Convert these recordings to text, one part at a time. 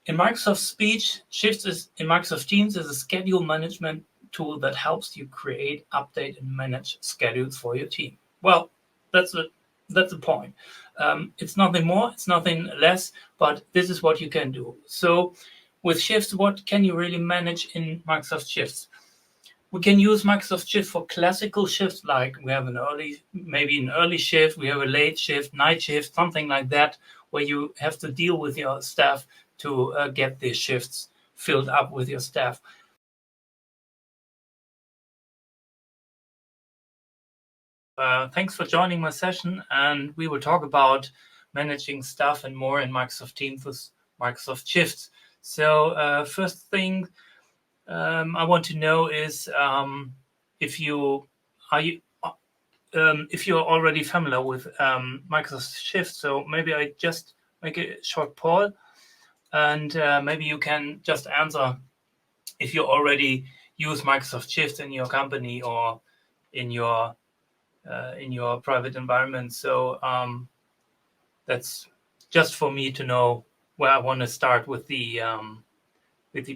In Microsoft Speech, Shifts in Microsoft Teams is a schedule management tool that helps you create, update, and manage schedules for your team. Well, that's the point. It's nothing more, it's nothing less, but this is what you can do. So with Shifts, what can you really manage in Microsoft Shifts? We can use Microsoft Shift for classical shifts, like we have maybe an early shift, we have a late shift, night shift, something like that, where you have to deal with your staff to get the shifts filled up with your staff. Thanks for joining my session, and we will talk about managing staff and more in Microsoft Teams with Microsoft Shifts. So first thing I want to know is if you're already familiar with Microsoft Shifts. So maybe I just make a short poll, and maybe you can just answer if you already use Microsoft Shifts in your company or in your private environment. So that's just for me to know where I want to start with the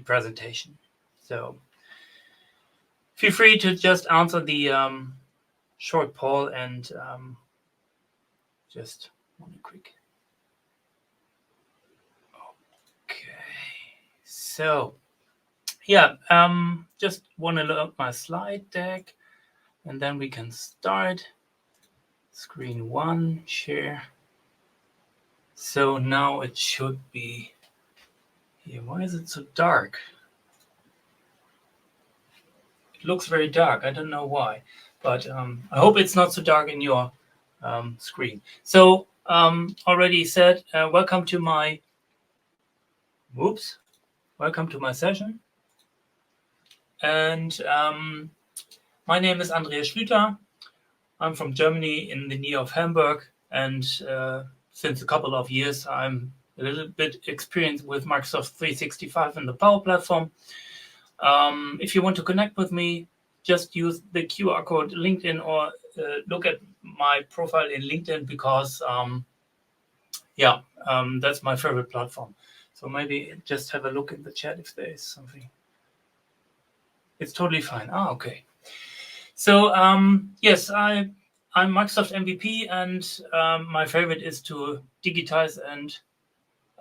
presentation. So feel free to just answer the short poll and just one quick. Okay, so yeah, just want to look at my slide deck, and then we can start. Screen 1, share. So now it should be here. Why is it so dark? It looks very dark. I don't know why, but I hope it's not so dark in your screen. So already said, welcome to my session. And my name is Andreas Schlüter. I'm from Germany in the near of Hamburg, and since a couple of years, I'm a little bit experienced with Microsoft 365 and the Power Platform. If you want to connect with me, just use the QR code LinkedIn or look at my profile in LinkedIn because, that's my favorite platform. So maybe just have a look in the chat if there is something. It's totally fine. Okay. So yes, I'm Microsoft MVP, and my favorite is to digitize and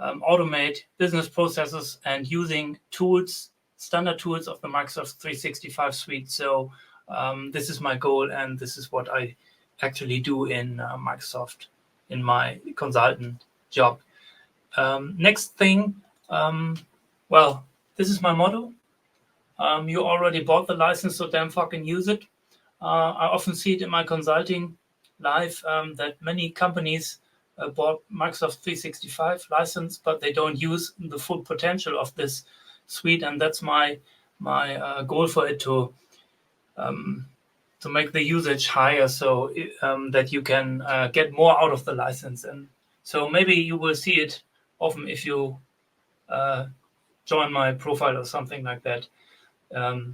automate business processes and using tools, standard tools of the Microsoft 365 suite. So this is my goal, and this is what I actually do in Microsoft in my consultant job. Next thing, well, this is my motto. You already bought the license, so damn fucking use it. I often see it in my consulting life that many companies bought Microsoft 365 license, but they don't use the full potential of this suite, and that's my goal for it to make the usage higher, so that you can get more out of the license. And so maybe you will see it often if you join my profile or something like that.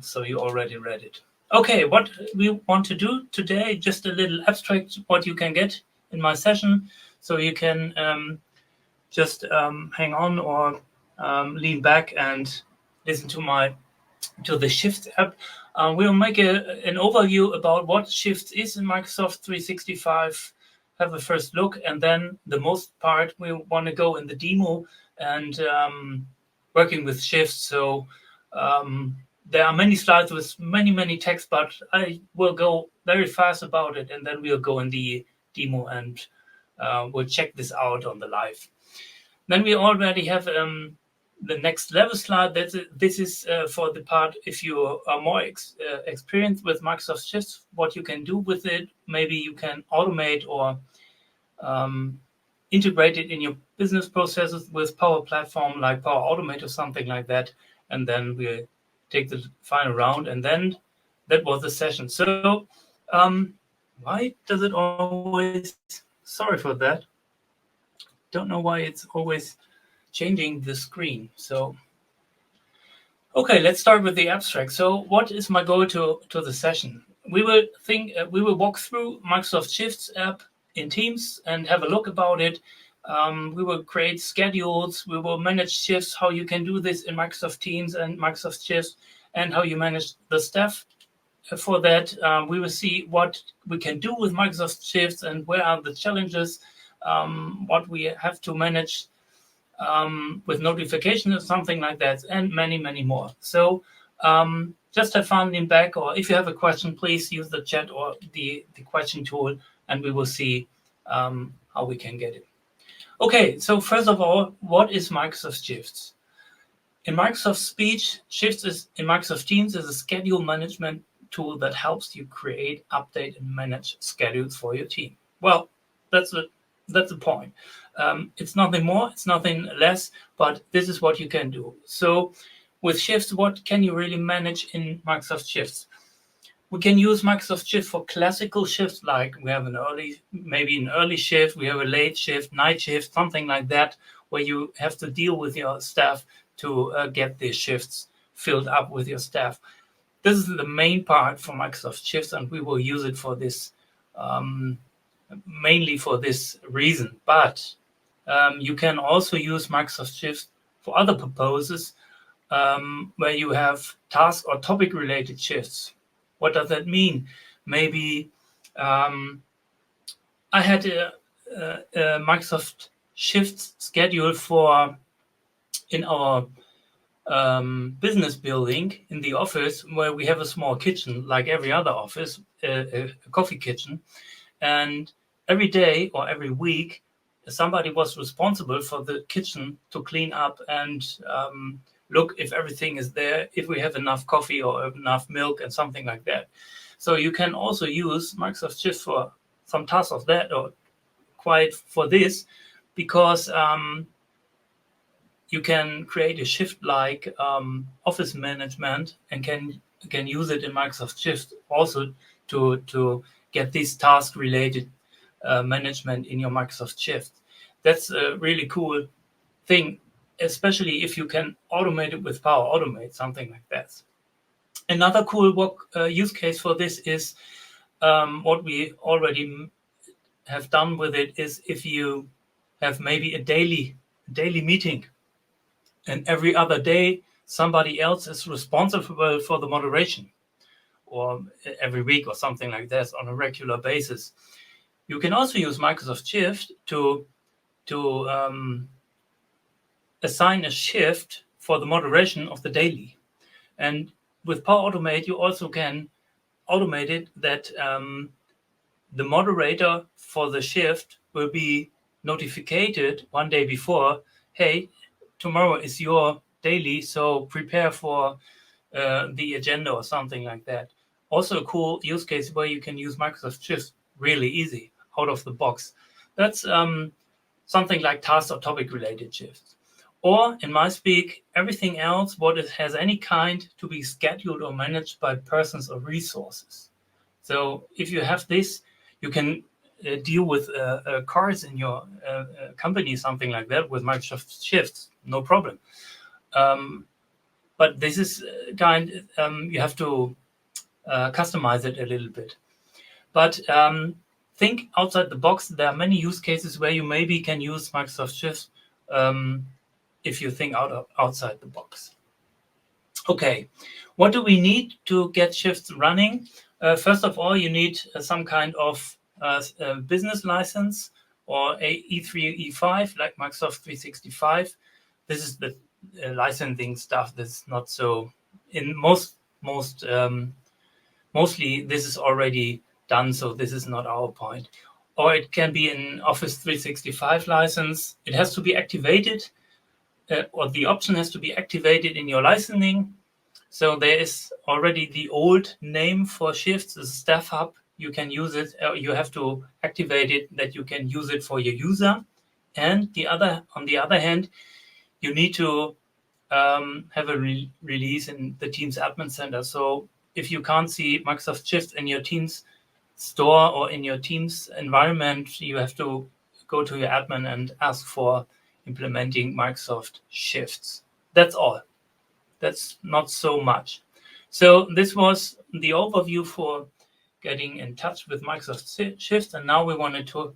So you already read it. Okay, what we want to do today, just a little abstract what you can get in my session. So you can just hang on or lean back and listen to the Shifts app. We'll make an overview about what Shifts is in Microsoft 365, have a first look, and then the most part we want to go in the demo and working with Shifts. So there are many slides with many text, but I will go very fast about it, and then we'll go in the demo and we'll check this out on the live. Then we already have the next level slide. This is for the part if you are more experienced with Microsoft Shifts, what you can do with it. Maybe you can automate or integrate it in your business processes with Power Platform, like PowerAutomate or something like that. And then we'll take the final round, and then that was the session. So why does it always, sorry for that, don't know why it's always changing the screen. So okay, let's start with the abstract. So what is my goal to the session? We will walk through Microsoft Shifts app in Teams and have a look about it. We will create schedules. We will manage shifts, how you can do this in Microsoft Teams and Microsoft Shifts, and how you manage the staff. For that, we will see what we can do with Microsoft Shifts and where are the challenges, what we have to manage with notifications or something like that, and many, many more. So just have fun in back, or if you have a question, please use the chat or the question tool, and we will see how we can get it. Okay, so first of all, what is Microsoft Shifts? In Microsoft Speech, Shifts in Microsoft Teams is a schedule management tool that helps you create, update, and manage schedules for your team. Well, that's the point. It's nothing more, it's nothing less, but this is what you can do. So with Shifts, what can you really manage in Microsoft Shifts? We can use Microsoft Shift for classical shifts, like we have maybe an early shift, we have a late shift, night shift, something like that, where you have to deal with your staff to get the shifts filled up with your staff. This is the main part for Microsoft Shifts, and we will use it for this, mainly for this reason. But you can also use Microsoft Shifts for other purposes, where you have task or topic related shifts. What does that mean? Maybe I had a Microsoft Shifts schedule for in our business building in the office, where we have a small kitchen like every other office, a coffee kitchen, and every day or every week somebody was responsible for the kitchen to clean up and look if everything is there, if we have enough coffee or enough milk and something like that. So you can also use Microsoft Shift for some tasks of that, or quite for this, because you can create a shift like office management, and can use it in Microsoft Shift also to get this task related management in your Microsoft Shift. That's a really cool thing, especially if you can automate it with PowerAutomate, something like that. Another cool use case for this is what we already have done with it is if you have maybe a daily meeting, and every other day somebody else is responsible for the moderation, or every week or something like that on a regular basis. You can also use Microsoft Shift to assign a shift for the moderation of the daily. And with PowerAutomate, you also can automate it that the moderator for the shift will be notified one day before, hey, tomorrow is your daily, so prepare for the agenda or something like that. Also a cool use case where you can use Microsoft Shift really easy, out of the box. That's something like task or topic related shifts. Or in my speak, everything else what it has any kind to be scheduled or managed by persons or resources. So if you have this, you can deal with cars in your company, something like that, with Microsoft Shifts, no problem. But this is you have to customize it a little bit. But think outside the box. There are many use cases where you maybe can use Microsoft Shifts if you think outside the box. Okay, what do we need to get Shifts running? First of all, you need some kind of business license, or a E3, E5, like Microsoft 365. This is the licensing stuff that's not so, in mostly this is already done, so this is not our point. Or it can be an Office 365 license. It has to be activated, or the option has to be activated in your licensing. So there is already the old name for Shifts, is Staff Hub. You can use it. You have to activate it that you can use it for your user. And on the other hand, you need to have a release in the Teams Admin Center. So if you can't see Microsoft Shifts in your Teams store or in your Teams environment, you have to go to your admin and ask for implementing Microsoft Shifts. That's all. That's not so much. So this was the overview for getting in touch with Microsoft Shifts, and now we wanted to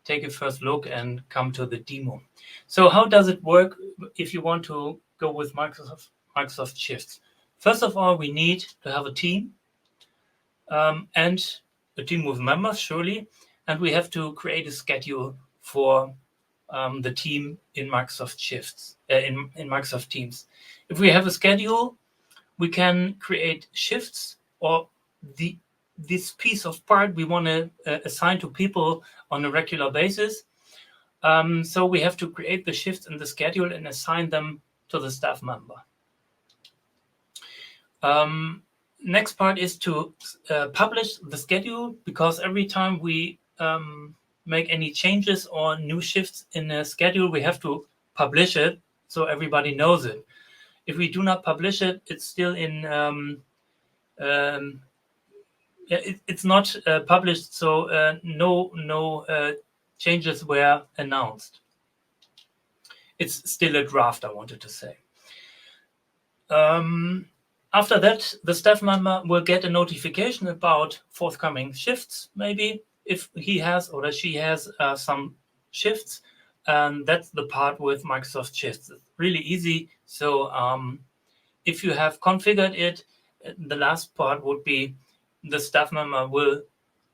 take a first look and come to the demo. So how does it work if you want to go with Microsoft Shifts? First of all, we need to have a team and a team with members, surely, and we have to create a schedule for the team in Microsoft Shifts, in Microsoft Teams. If we have a schedule, we can create shifts, or this piece of part we want to assign to people on a regular basis. So we have to create the shifts in the schedule and assign them to the staff member. Next part is to publish the schedule, because every time we make any changes or new shifts in a schedule, we have to publish it so everybody knows it. If we do not publish it, it's still in it's not published, so no changes were announced. It's still a draft, I wanted to say. After that, the staff member will get a notification about forthcoming shifts, maybe, if he has or she has some shifts. That's the part with Microsoft Shifts. It's really easy. So if you have configured it, the last part would be the staff member will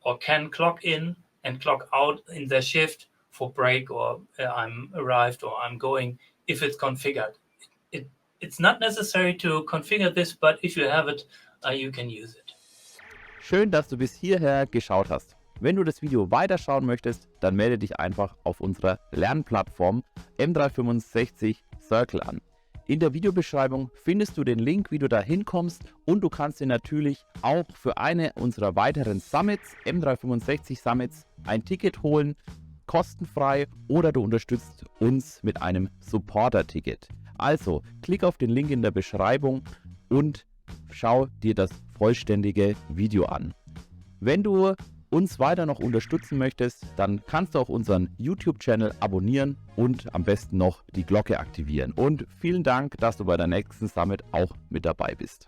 or can clock in and clock out in their shift for break, or I'm arrived or I'm going, if it's configured. It's not necessary to configure this, but if you have it, you can use it. Schön, dass du bis hierher geschaut hast. Wenn du das Video weiterschauen möchtest, dann melde dich einfach auf unserer Lernplattform M365 Circle an. In der Videobeschreibung findest du den Link, wie du da hinkommst, und du kannst dir natürlich auch für eine unserer weiteren Summits, M365 Summits, ein Ticket holen, kostenfrei, oder du unterstützt uns mit einem Supporter-Ticket. Also, klick auf den Link in der Beschreibung und schau dir das vollständige Video an. Wenn du uns weiter noch unterstützen möchtest, dann kannst du auch unseren YouTube-Channel abonnieren und am besten noch die Glocke aktivieren. Und vielen Dank, dass du bei der nächsten Summit auch mit dabei bist.